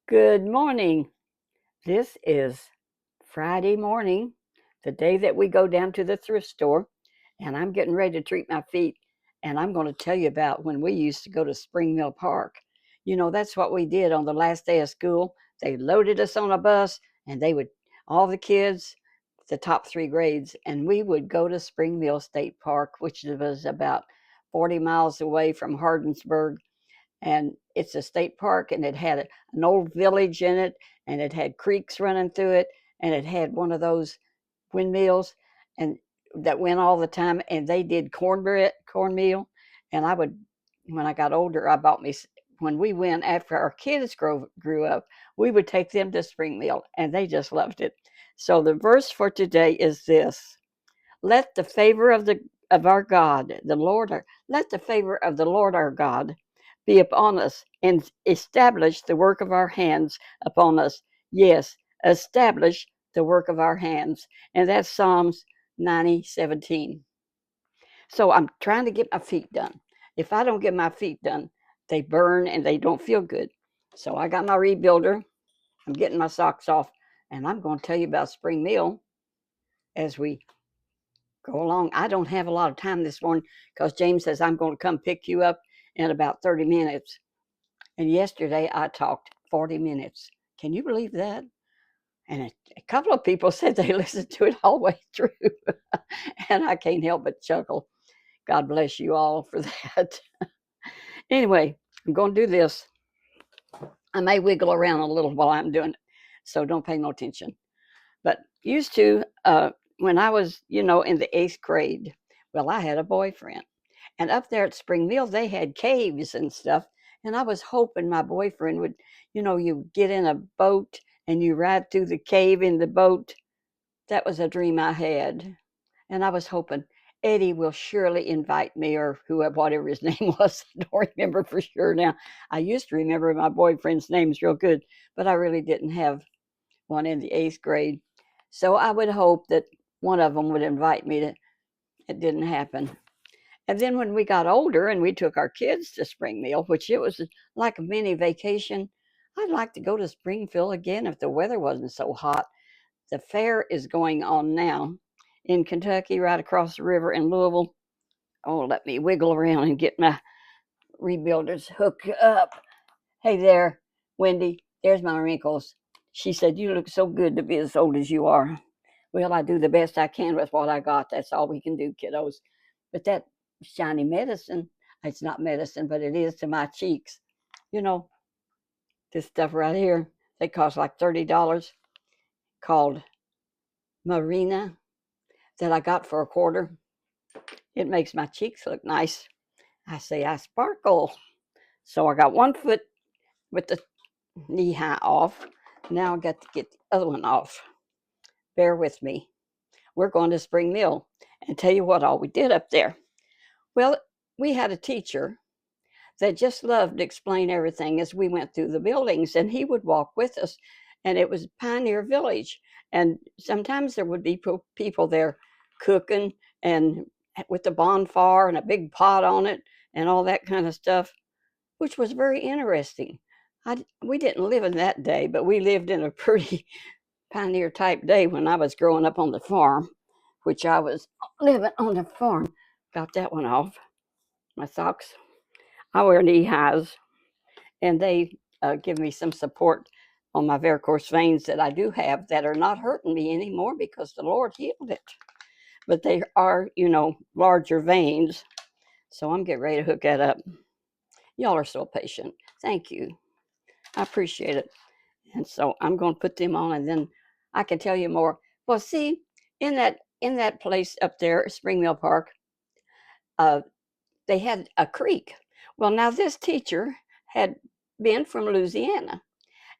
Good morning. This is Friday morning, the day that we go down to the thrift store, and I'm getting ready to treat my feet. And I'm going to tell you about when we used to go to Springville Park. That's what we did on the last day of school. They loaded us on a bus, and all the kids, the top three grades, and we would go to Springville State Park, which was about 40 miles away from Hardensburg, and it's a state park, and it had an old village in it, and it had creeks running through it, and it had one of those windmills and that went all the time, and they did cornmeal. And I would, when I got older, I bought me, when we went after our kids grew up, we would take them to Springfield, and they just loved it. So the verse for today is this: let the favor of our God, the Lord, let the favor of the Lord our God be upon us, and establish the work of our hands upon us. Yes, establish the work of our hands. And that's Psalms 90:17. So I'm trying to get my feet done. If I don't get my feet done, they burn and they don't feel good. So I got my rebuilder. I'm getting my socks off, and I'm going to tell you about spring meal as we go along. I don't have a lot of time this morning because James says I'm going to come pick you up in about 30 minutes. And yesterday I talked 40 minutes. Can you believe that? And a couple of people said they listened to it all the way through. And I can't help but chuckle. God bless you all for that. Anyway, I'm going to do this. I may wiggle around a little while I'm doing it, so don't pay no attention. But used to, when I was, in the eighth grade, well, I had a boyfriend. And up there at Springville, they had caves and stuff. And I was hoping my boyfriend would, you get in a boat and you ride through the cave in the boat. That was a dream I had. And I was hoping Eddie will surely invite me, or whoever, whatever his name was. I don't remember for sure now. I used to remember my boyfriend's names real good, but I really didn't have one in the eighth grade. So I would hope that one of them would invite me to. It didn't happen. And then when we got older and we took our kids to Springfield, which it was like a mini vacation, I'd like to go to Springfield again if the weather wasn't so hot. The fair is going on now in Kentucky, right across the river in Louisville. Oh, let me wiggle around and get my rebuilders hooked up. Hey there, Wendy. There's my wrinkles. She said, "You look so good to be as old as you are." Well, I do the best I can with what I got. That's all we can do, kiddos. But that shiny medicine, it's not medicine, but it is to my cheeks. You know, this stuff right here, they cost like $30, called Marina, that I got for a quarter. It makes my cheeks look nice. I say I sparkle. So I got one foot with the knee high off. Now I got to get the other one off. Bear with me. We're going to Spring Mill and tell you what all we did up there. Well, we had a teacher that just loved to explain everything as we went through the buildings, and he would walk with us. And it was Pioneer Village, and sometimes there would be people there cooking and with the bonfire and a big pot on it and all that kind of stuff, which was very interesting. We didn't live in that day, but we lived in a pretty pioneer type day when I was growing up on the farm, which I was living on the farm. Got that one off. My socks. I wear knee highs, and they give me some support on my varicose veins that I do have that are not hurting me anymore because the Lord healed it. But they are, larger veins. So I'm getting ready to hook that up. Y'all are so patient. Thank you. I appreciate it. And so I'm going to put them on, and then I can tell you more. Well, see, in that place up there, Springville Park, uh, they had a creek. Well, now this teacher had been from Louisiana,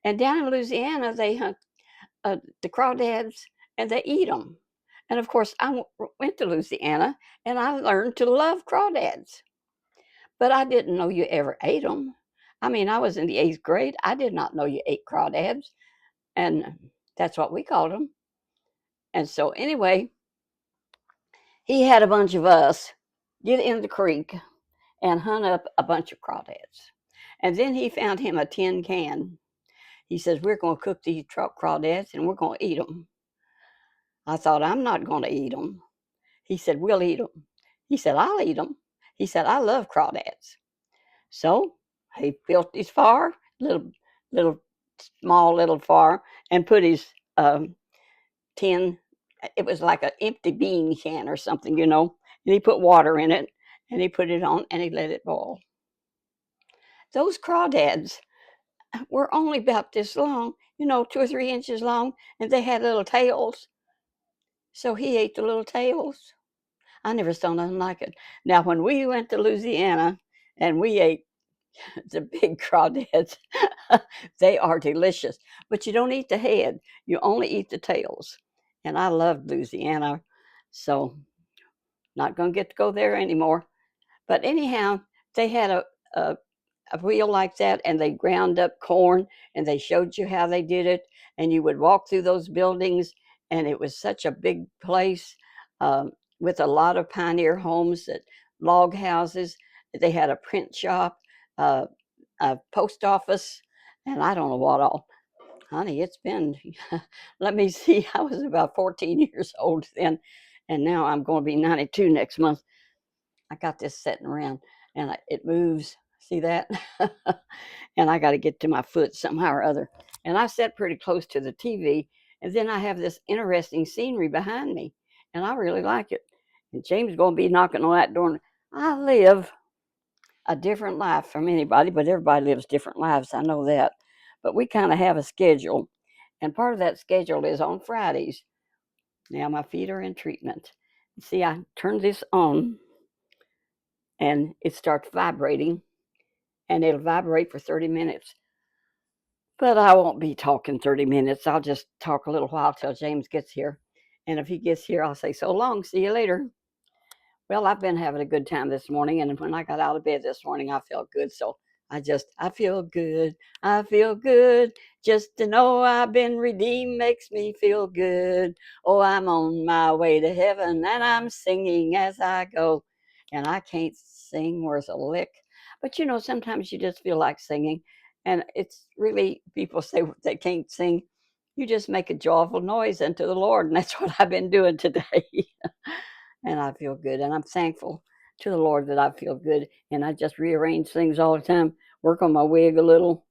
and down in Louisiana they hunt the crawdads and they eat them. And of course, I went to Louisiana and I learned to love crawdads, but I didn't know you ever ate them. I mean, I was in the eighth grade. I did not know you ate crawdads, and that's what we called them. And so, anyway, he had a bunch of us get in the creek and hunt up a bunch of crawdads. And then he found him a tin can. He says, we're going to cook these crawdads and we're going to eat them. I thought, I'm not going to eat them. He said, we'll eat them. He said, I'll eat them. He said, I love crawdads. So he built his fire, little, small little fire, and put his tin, it was like an empty bean can or something, and he put water in it, and he put it on, and he let it boil. Those crawdads were only about this long, 2 or 3 inches long, and they had little tails. So he ate the little tails. I never saw nothing like it. Now, when we went to Louisiana and we ate the big crawdads, they are delicious. But you don't eat the head, you only eat the tails. And I loved Louisiana, so not going to get to go there anymore. But anyhow, they had a, a wheel like that, and they ground up corn, and they showed you how they did it. And you would walk through those buildings, and it was such a big place, with a lot of pioneer homes, that log houses. They had a print shop, uh, a post office, and I don't know what all. Honey, it's been, let me see, I was about 14 years old then, and now I'm going to be 92 next month. I got this sitting around, and it moves. See that? And I got to get to my foot somehow or other. And I sat pretty close to the TV, and then I have this interesting scenery behind me, and I really like it. And James is going to be knocking on that door. I live a different life from anybody, but everybody lives different lives. I know that. But we kind of have a schedule, and part of that schedule is on Fridays. Now my feet are in treatment. See, I turn this on, and it starts vibrating, and it'll vibrate for 30 minutes. But I won't be talking 30 minutes. I'll just talk a little while till James gets here. And if he gets here, I'll say, so long, see you later. Well, I've been having a good time this morning, and when I got out of bed this morning, I felt good. So I feel good. I feel good. Just to know I've been redeemed makes me feel good. Oh, I'm on my way to heaven, and I'm singing as I go. And I can't sing worth a lick. But sometimes you just feel like singing. And it's really, people say they can't sing. You just make a joyful noise unto the Lord. And that's what I've been doing today. And I feel good. And I'm thankful to the Lord that I feel good. And I just rearrange things all the time, work on my wig a little.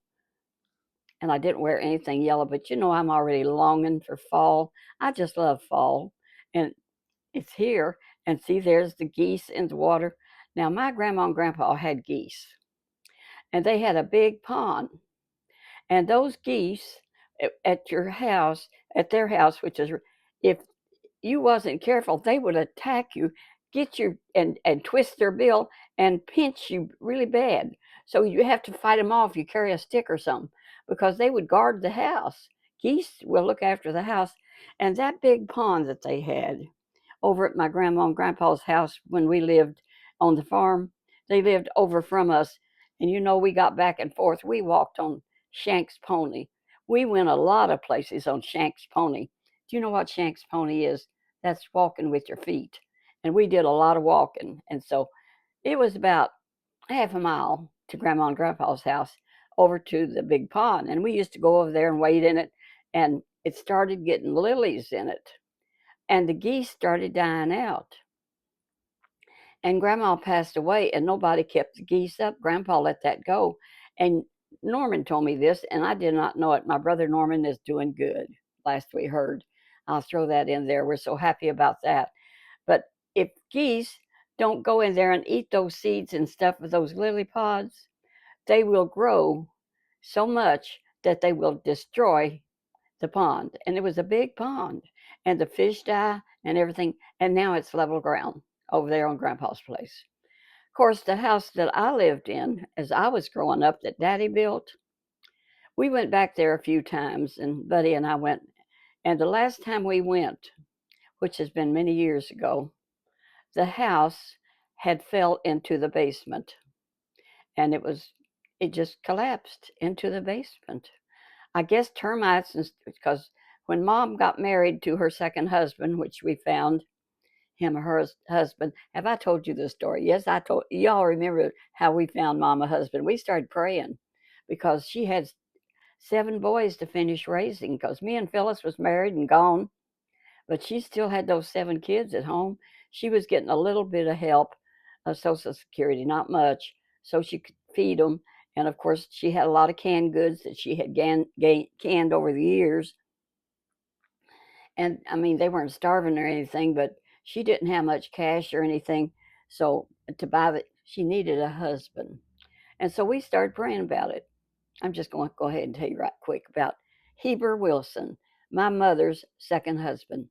And I didn't wear anything yellow, but I'm already longing for fall. I just love fall. And it's here. And see, there's the geese in the water. Now, my grandma and grandpa had geese, and they had a big pond. And those geese at your house, at their house, which is, if you wasn't careful, they would attack you, get you, and twist their bill and pinch you really bad. So you have to fight them off. You carry a stick or something, because they would guard the house. Geese will look after the house. And that big pond that they had over at my grandma and grandpa's house when we lived on the farm, they lived over from us. And we got back and forth. We walked on Shank's pony. We went a lot of places on Shank's pony. Do you know what Shank's pony is? That's walking with your feet. And we did a lot of walking. And so it was about half a mile to Grandma and Grandpa's house over to the big pond. And we used to go over there and wade in it. And it started getting lilies in it. And the geese started dying out. And Grandma passed away, and nobody kept the geese up. Grandpa let that go. And Norman told me this, and I did not know it. My brother Norman is doing good, last we heard. I'll throw that in there. We're so happy about that. But if geese don't go in there and eat those seeds and stuff with those lily pods, they will grow so much that they will destroy the pond. And it was a big pond, and the fish die and everything. And now it's level ground over there on Grandpa's place. Of course, the house that I lived in as I was growing up, that Daddy built, we went back there a few times, and Buddy and I went. And the last time we went, which has been many years ago, the house had fell into the basement, and it just collapsed into the basement. I guess termites, because when Mom got married to her second husband, which we found him or her husband. Have I told you this story? Yes, I told y'all. Remember how we found Mom a husband? We started praying because she had 7 boys to finish raising because me and Phyllis was married and gone, but she still had those 7 kids at home. She was getting a little bit of help of Social Security, not much, so she could feed them. And of course, she had a lot of canned goods that she had canned over the years. And I mean, they weren't starving or anything, but she didn't have much cash or anything. So to buy it, she needed a husband. And so we started praying about it. I'm just going to go ahead and tell you right quick about Heber Wilson, my mother's second husband.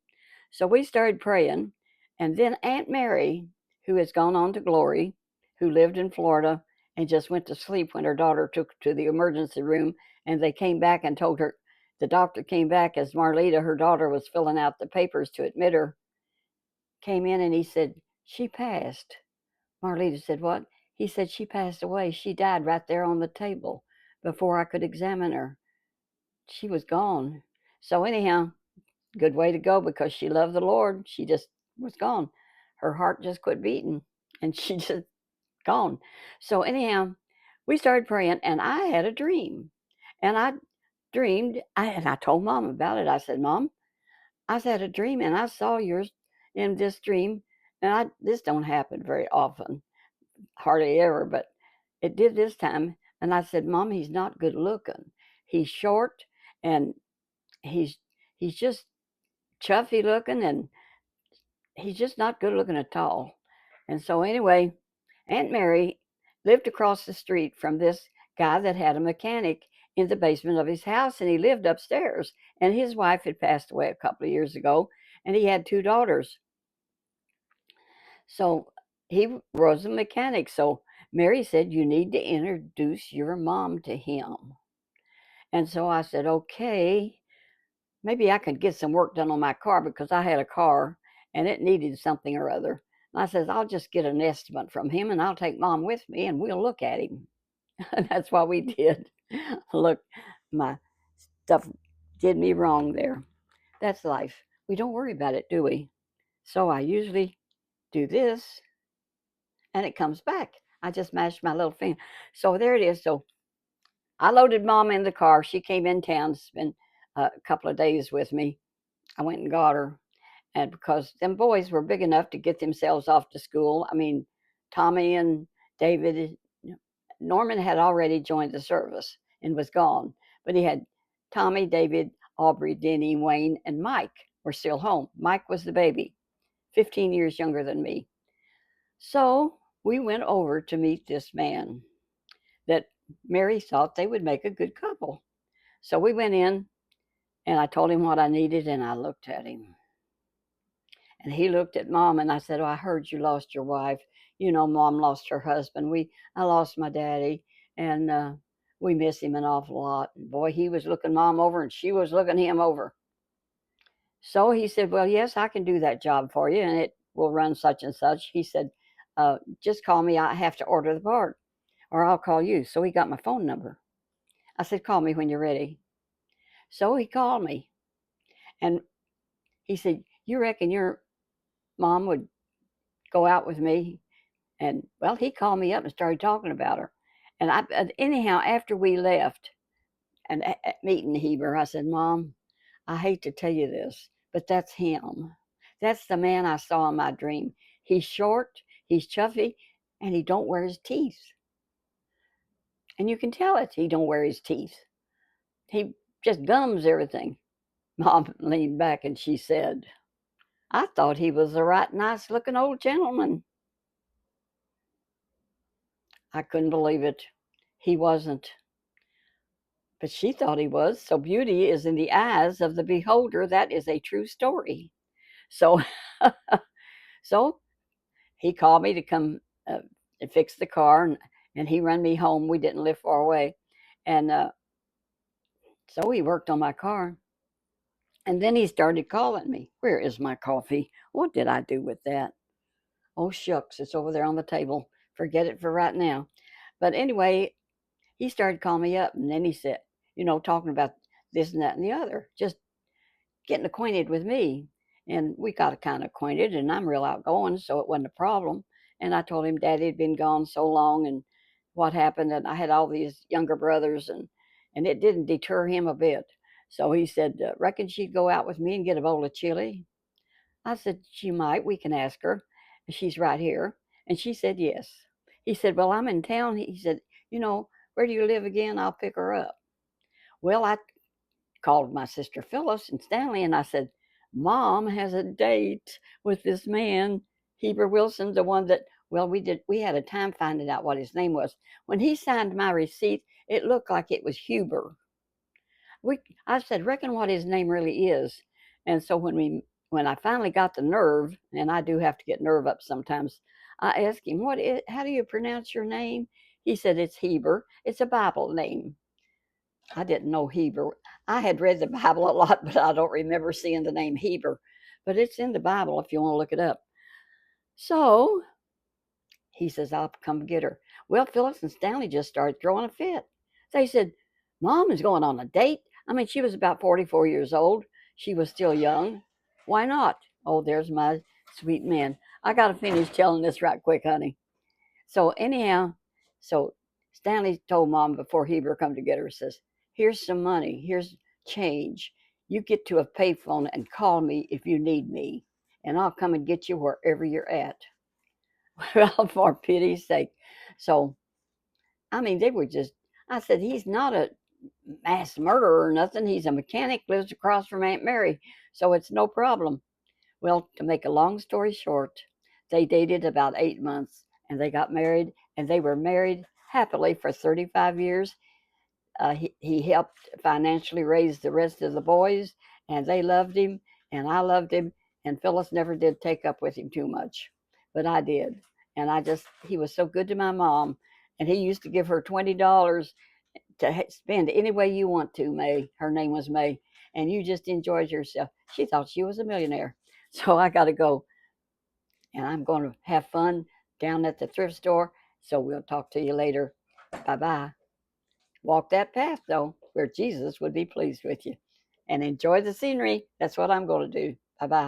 So we started praying, and then Aunt Mary, who has gone on to glory, who lived in Florida and just went to sleep when her daughter took her to the emergency room, and they came back and told her, the doctor came back as Marlita, her daughter, was filling out the papers to admit her, came in and he said, she passed. Marlita said, what? He said, she passed away. She died right there on the table before I could examine her. She was gone. So, anyhow, good way to go because she loved the Lord. She just was gone. Her heart just quit beating and she just gone. So, anyhow, we started praying and I had a dream. And I dreamed, and I told Mom about it. I said, Mom, I had a dream and I saw yours in this dream. And this don't happen very often, hardly ever, but it did this time. And I said, Mom, he's not good looking. He's short and he's he's just chuffy looking and he's just not good looking at all. And so anyway, Aunt Mary lived across the street from this guy that had a mechanic in the basement of his house and he lived upstairs. And his wife had passed away a couple of years ago and he had 2 daughters. So he was a mechanic. So Mary said, you need to introduce your mom to him. And so I said, okay, maybe I could get some work done on my car because I had a car and it needed something or other. And I says, I'll just get an estimate from him and I'll take Mom with me and we'll look at him. And that's what we did. Look, my stuff did me wrong there. That's life. We don't worry about it, do we? So I usually do this and it comes back. I just mashed my little finger. So there it is. So I loaded Mom in the car. She came in town to spend a couple of days with me. I went and got her. And because them boys were big enough to get themselves off to school. I mean, Tommy and David, Norman had already joined the service and was gone, but he had Tommy, David, Aubrey, Denny, Wayne, and Mike were still home. Mike was the baby, 15 years younger than me. So we went over to meet this man that Mary thought they would make a good couple. So we went in and I told him what I needed and I looked at him. And he looked at Mom and I said, oh, I heard you lost your wife. You know, Mom lost her husband. I lost my daddy and we miss him an awful lot. And boy, he was looking Mom over and she was looking him over. So he said, well, yes, I can do that job for you and it will run such and such. He said, just call me. I have to order the part or I'll call you. So he got my phone number. I said, call me when you're ready. So he called me and he said, you reckon your Mom would go out with me? And well, he called me up and started talking about her. And anyhow, after we left and at meeting Heber, I said, Mom, I hate to tell you this, but that's him. That's the man I saw in my dream. He's short, he's chuffy, and he don't wear his teeth. And you can tell it he don't wear his teeth. He just gums everything. Mom leaned back and she said, I thought he was a right nice looking old gentleman. I couldn't believe it. He wasn't. But she thought he was. So beauty is in the eyes of the beholder. That is a true story. So, so he called me to come and fix the car, and he run me home. We didn't live far away, and so he worked on my car. And then he started calling me. Where is my coffee? What did I do with that? Oh shucks, it's over there on the table. Forget it for right now. But anyway, he started calling me up, and then he said, talking about this and that and the other, just getting acquainted with me. And we got kind of acquainted, and I'm real outgoing, so it wasn't a problem. And I told him Daddy had been gone so long and what happened, and I had all these younger brothers, and it didn't deter him a bit. So he said, reckon she'd go out with me and get a bowl of chili? I said, she might. We can ask her. She's right here. And she said, yes. He said, well, I'm in town. He said, where do you live again? I'll pick her up. Well, I called my sister Phyllis and Stanley, and I said, Mom has a date with this man, Heber Wilson, the one that, well, we had a time finding out what his name was. When he signed my receipt, it looked like it was Huber. I said, reckon what his name really is. And so when I finally got the nerve, and I do have to get nerve up sometimes, I asked him, how do you pronounce your name? He said, it's Heber. It's a Bible name. I didn't know Heber. I had read the Bible a lot, but I don't remember seeing the name Heber. But it's in the Bible if you want to look it up. So he says, I'll come get her. Well, Phyllis and Stanley just started throwing a fit. They said, Mom is going on a date. I mean, she was about 44 years old. She was still young. Why not? Oh, there's my sweet man. I got to finish telling this right quick, honey. So anyhow, so Stanley told Mom before Heber come to get her, says, here's some money. Here's change. You get to a payphone and call me if you need me, and I'll come and get you wherever you're at. Well, for pity's sake. So, I mean, they were just, I said, he's not a mass murderer or nothing. He's a mechanic, lives across from Aunt Mary, so it's no problem. Well, to make a long story short, they dated about 8 months and they got married, and they were married happily for 35 years. He helped financially raise the rest of the boys, and they loved him, and I loved him. And Phyllis never did take up with him too much, but I did. And he was so good to my mom. And he used to give her $20 to spend any way you want to, May. Her name was May. And you just enjoyed yourself. She thought she was a millionaire. So I got to go, and I'm going to have fun down at the thrift store. So we'll talk to you later. Bye bye. Walk that path, though, where Jesus would be pleased with you. And enjoy the scenery. That's what I'm going to do. Bye bye.